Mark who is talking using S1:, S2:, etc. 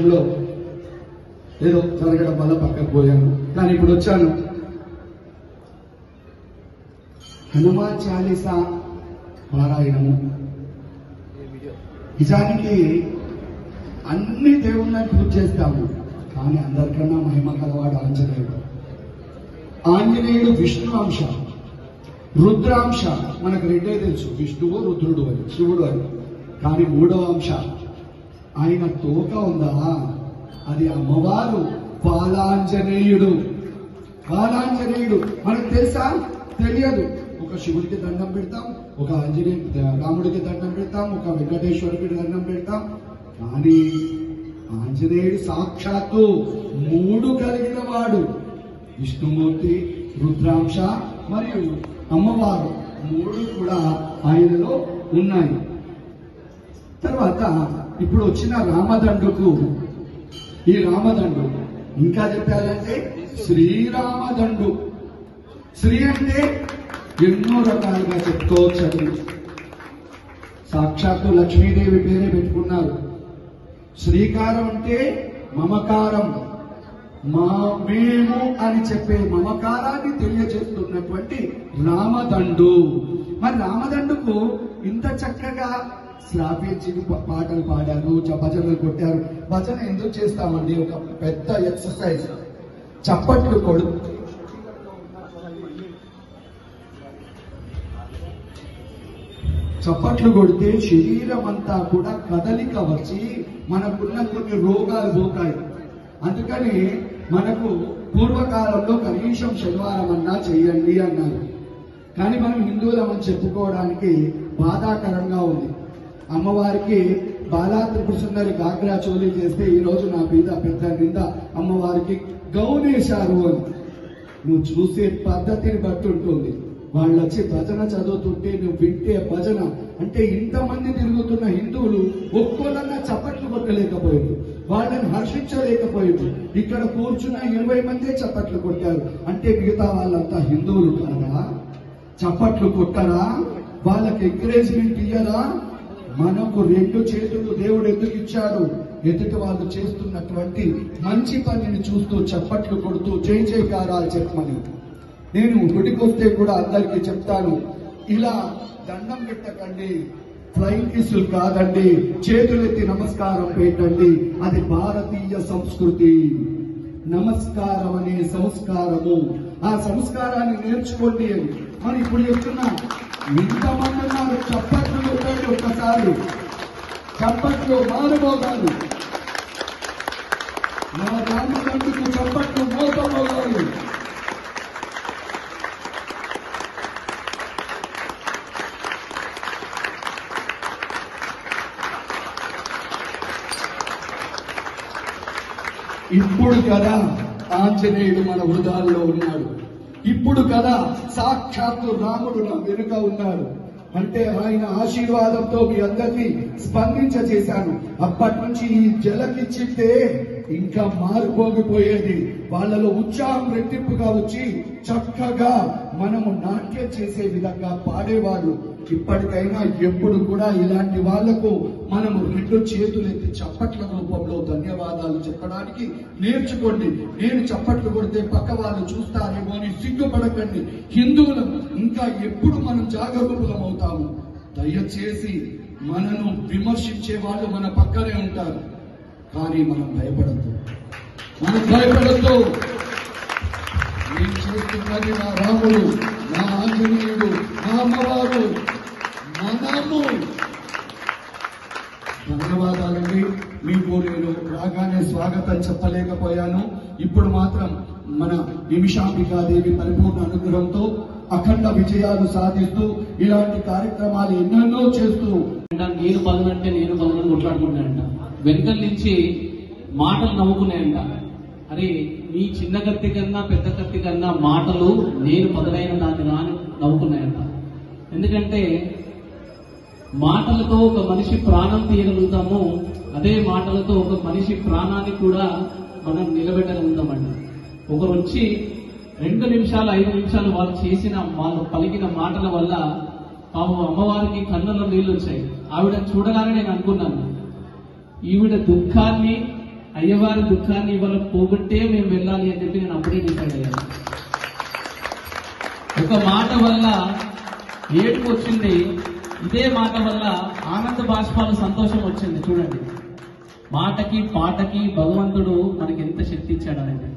S1: విషయంలో ఏదో జరగడం వల్ల పక్కకు పోయాను, కానీ ఇప్పుడు వచ్చాను. హనుమాన్ చాలీసా పారాయణము నిజానికి అన్ని దేవుళ్ళని పూజ చేస్తాము, కానీ అందరికన్నా మహిమ కలవాడు ఆంజనేయుడు. ఆంజనేయుడు విష్ణు అంశ, రుద్రాంశ. మనకు రెండే తెలుసు, విష్ణువు రుద్రుడు అని, శివుడు అని. కానీ మూడవ అంశ ఆయన తోక ఉందా, అది అమ్మవారు బాలాంజనేయుడు. బాలాంజనేయుడు మనకు తెలుసా? తెలియదు. ఒక శివుడికి దండం పెడతాం, ఒక రాముడికి దండం పెడతాం, ఒక వెంకటేశ్వరుడికి దండం పెడతాం. కానీ ఆంజనేయుడు సాక్షాత్తు మూడు కలిగిన వాడు. విష్ణుమూర్తి, రుద్రాంశ మరియు అమ్మవారు మూడు కూడా ఆయనలో ఉన్నాయి. తర్వాత ఇప్పుడు వచ్చిన రామదండుకు, ఈ రామదండు ఇంకా చెప్పాలంటే శ్రీరామదండు. శ్రీ అంటే ఎన్నో రకాలుగా చెప్పుకోవచ్చు. సాక్షాత్తు లక్ష్మీదేవి పేరే పెట్టుకున్నారు. శ్రీకారం అంటే మమకారం, మేము అని చెప్పే మమకారాన్ని తెలియజేస్తున్నటువంటి రామదండు. మరి రామదండుకు ఇంత చక్కగా శ్రాపించి పాటలు పాడారు, భజనలు కొట్టారు. భజన ఎందుకు చేస్తామండి? ఒక పెద్ద ఎక్సర్సైజ్. చప్పట్లు కొడితే శరీరం అంతా కూడా కదలిక వచ్చి మనకున్న కొన్ని రోగాలు పోతాయి. అందుకని మనకు పూర్వకాలంలో కనీసం శనివారం అన్నా చెయ్యండి అన్నారు. కానీ మనం హిందువులమని చెప్పుకోవడానికి బాధాకరంగా ఉంది. అమ్మవారికి బాలా త్రిపుర సుందరి గాగ్రా చోళీ చేస్తే ఈ రోజు నా మీద పెద్ద నింద, అమ్మవారికి గౌనేశారు అని. నువ్వు చూసే పద్ధతిని బట్టి ఉంటుంది. వాళ్ళు వచ్చి భజన చదువుతుంటే నువ్వు వింటే భజన అంటే ఇంతమంది తిరుగుతున్న హిందువులు ఒక్కోలన్నా చప్పట్లు కొట్టలేకపోయారు, వాళ్ళని హర్షించలేకపోయారు. ఇక్కడ కూర్చున్న 20 మందే చప్పట్లు కొట్టారు. అంటే మిగతా వాళ్ళంతా హిందువులు కాదా? చప్పట్లు కొట్టరా? వాళ్ళకి ఎంకరేజ్మెంట్ ఇయ్యరా? మనకు 2 చేతులు దేవుడు ఎందుకు ఇచ్చాడు? ఎదుటి వాళ్ళు చేస్తున్నటువంటి మంచి పనిని చూస్తూ చప్పట్లు కొడుతూ జై జయకారాలు చెప్పమని. నేను గుడికి వస్తే కూడా అందరికీ చెప్తాను, ఇలా దండం పెట్టకండి, ఫ్లైంగ్ కిస్సులు కాదండి, చేతులెత్తి నమస్కారం పెట్టండి. అది భారతీయ సంస్కృతి. నమస్కారం అనే సంస్కారము, ఆ సంస్కారాన్ని నేర్చుకోండి అని. మరి ఇప్పుడు చెప్తున్నా, ఇంతమంది ఉన్నారు, చప్పట్లు కొట్టండి ఒక్కసారి. చప్పట్లు మారుమోగాలు, నా రామదండుకు చప్పట్లు మోసమోగాలు. ఇప్పుడు కదా ఆంజనేయుడు మన హృదయాల్లో ఉన్నాడు. ఇప్పుడు కదా సాక్షాత్తు రాముడు నా వెనుక ఉన్నాడు. అంటే ఆయన ఆశీర్వాదంతో మీ అందరినీ స్పందించేశాను. అప్పటి నుంచి ఈ జలకిచ్చితే ఇంకా మారిపోగిపోయేది. వాళ్ళలో ఉత్సాహం రెట్టింపుగా వచ్చి చక్కగా మనము నాట్యం చేసే విధంగా పాడేవాళ్ళు. ఇప్పటికైనా ఎప్పుడు కూడా ఇలాంటి వాళ్లకు మనము 2 చేతులెత్తి చప్పట్ల రూపంలో ధన్యవాదాలు చెప్పడానికి నేర్చుకోండి. నేను చప్పట్లు కొడితే పక్క వాళ్ళు చూస్తారేమో అని సిగ్గుపడకండి. హిందువులం ఇంకా ఎప్పుడు మనం జాగరూకులం అవుతాము. దయచేసి మనను విమర్శించే వాళ్ళు మన పక్కనే ఉంటారు, కానీ మనం భయపడద్దు. నేను చేస్తున్నది నా రాముడు, నా ఆంజనేయుడు, నా అమ్మవారు, మనము. ధన్యవాదాలండి. మీకు నేను రాగానే స్వాగతం చెప్పలేకపోయాను. ఇప్పుడు మాత్రం మన నిమిషాంబికాదేవి పరిపూర్ణ అనుగ్రహంతో అఖండ విజయాలు సాధిస్తూ ఇలాంటి కార్యక్రమాలు ఎన్నెన్నో చేస్తూ
S2: నేను బదులంటే నేను బదులను కొట్లాడుకుంటానంట. వెనుకల నుంచి మాటలు నవ్వుకున్నాయంట. అరే నీ చిన్న కత్తి కన్నా పెద్ద కత్తి కన్నా మాటలు నేను బదులైన దాన్ని రాని నవ్వుకున్నాయంట. ఎందుకంటే మాటలతో ఒక మనిషి ప్రాణం తీయగలుగుతాము, అదే మాటలతో ఒక మనిషి ప్రాణాన్ని కూడా మనం నిలబెట్టగలుగుతామండి. ఒకరు వచ్చి 2 నిమిషాలు 5 నిమిషాలు వాళ్ళు పలికిన మాటల వల్ల పాపం అమ్మవారికి కన్నుల నీళ్లు వచ్చాయి. ఆవిడ చూడగానే నేను అనుకున్నాను, ఈవిడ దుఃఖాన్ని అయ్యవారి దుఃఖాన్ని ఇవాళ పోగొట్టే మేము వెళ్ళాలి అని చెప్పి నేను అప్పుడే డిసైడ్ అయ్యాను. ఒక మాట వల్ల ఏడుపు వచ్చింది, ఇదే మాట వల్ల ఆనంద బాష్పాలు సంతోషం వచ్చింది. చూడండి, మాటకి పాటకి భగవంతుడు మనకి ఎంత శక్తి ఇచ్చాడు అనేది.